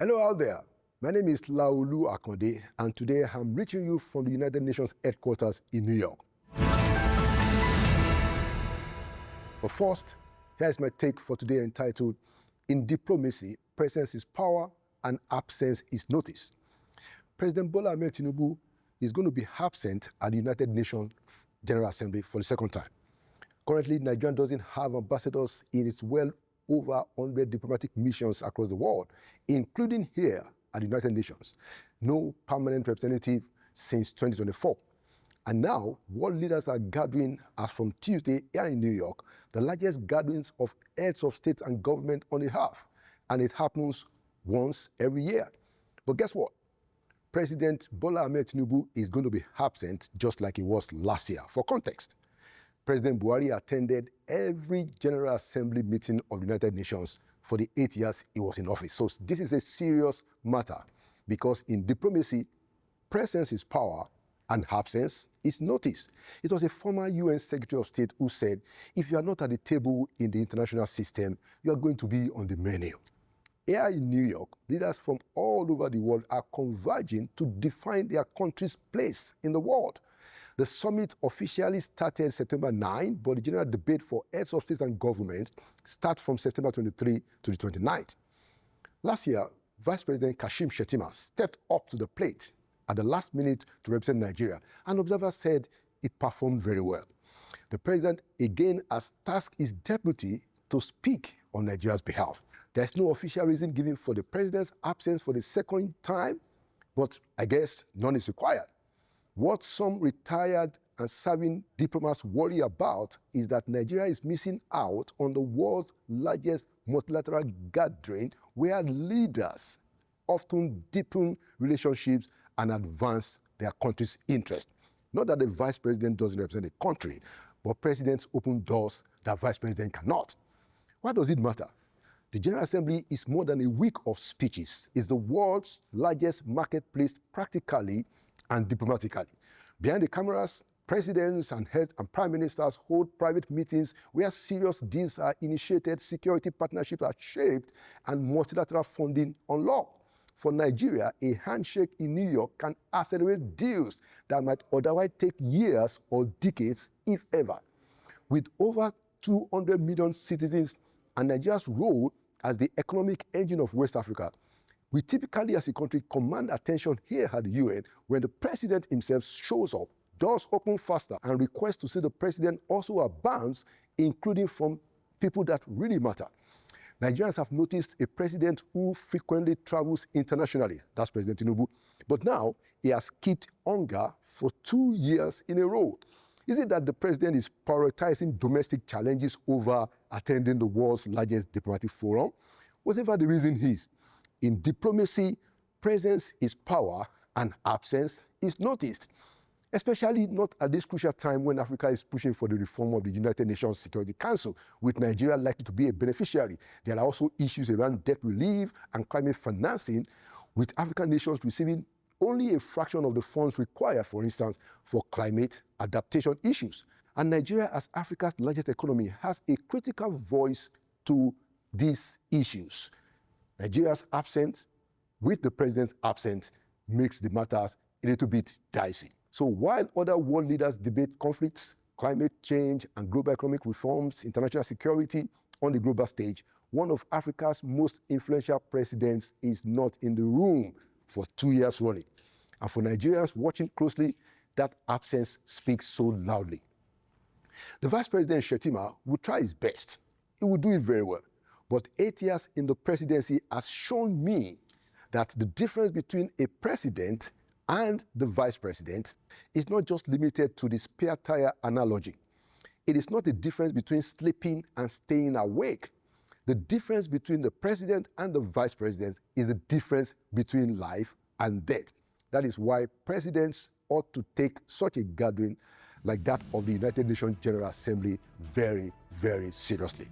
Hello out there. My name is Laolu Akande, and today I'm reaching you from the United Nations headquarters in New York. But first, here's my take for today entitled, In Diplomacy, Presence is Power and Absence is Notice. President Bola Ahmed Tinubu is going to be absent at the United Nations General Assembly for the second time. Currently, Nigeria doesn't have ambassadors in its well over 100 diplomatic missions across the world, including here at the United Nations. No permanent representative since 2024. And now, world leaders are gathering as from Tuesday here in New York, the largest gatherings of heads of state and government on the earth. And it happens once every year. But guess what? President Bola Ahmed Tinubu is going to be absent just like he was last year. For context, President Buhari attended every General Assembly meeting of the United Nations for the 8 years he was in office. So this is a serious matter because in diplomacy, presence is power and absence is notice. It was a former UN Secretary of State who said, if you are not at the table in the international system, you are going to be on the menu. Here in New York, leaders from all over the world are converging to define their country's place in the world. The summit officially started September 9, but the general debate for heads of state and government starts from September 23 to the 29th. Last year, Vice President Kashim Shettima stepped up to the plate at the last minute to represent Nigeria, and observers said it performed very well. The president again has tasked his deputy to speak on Nigeria's behalf. There's no official reason given for the president's absence for the second time, but I guess none is required. What some retired and serving diplomats worry about is that Nigeria is missing out on the world's largest multilateral gathering where leaders often deepen relationships and advance their country's interest. Not that the vice president doesn't represent the country, but presidents open doors that vice president cannot. Why does it matter? The General Assembly is more than a week of speeches. It's the world's largest marketplace practically and diplomatically. Behind the cameras, presidents and heads and prime ministers hold private meetings where serious deals are initiated, security partnerships are shaped, and multilateral funding unlocked. For Nigeria, a handshake in New York can accelerate deals that might otherwise take years or decades, if ever. With over 200 million citizens and Nigeria's role as the economic engine of West Africa, we typically, as a country, command attention here at the UN when the president himself shows up, doors open faster, and requests to see the president also abounds, including from people that really matter. Nigerians have noticed a president who frequently travels internationally. That's President Tinubu. But now, he has kept hunger for 2 years in a row. Is it that the president is prioritizing domestic challenges over attending the world's largest diplomatic forum? Whatever the reason is, in diplomacy, presence is power and absence is noticed, especially not at this crucial time when Africa is pushing for the reform of the United Nations Security Council, with Nigeria likely to be a beneficiary. There are also issues around debt relief and climate financing, with African nations receiving only a fraction of the funds required, for instance, for climate adaptation issues. And Nigeria, as Africa's largest economy, has a critical voice to these issues. Nigeria's absence, with the president's absence, makes the matters a little bit dicey. So while other world leaders debate conflicts, climate change, and global economic reforms, international security on the global stage, one of Africa's most influential presidents is not in the room for 2 years running. And for Nigerians watching closely, that absence speaks so loudly. The Vice President Shettima will try his best. He will do it very well. But 8 years in the presidency has shown me that the difference between a president and the vice president is not just limited to the spare tire analogy. It is not a difference between sleeping and staying awake. The difference between the president and the vice president is the difference between life and death. That is why presidents ought to take such a gathering like that of the United Nations General Assembly very, very seriously.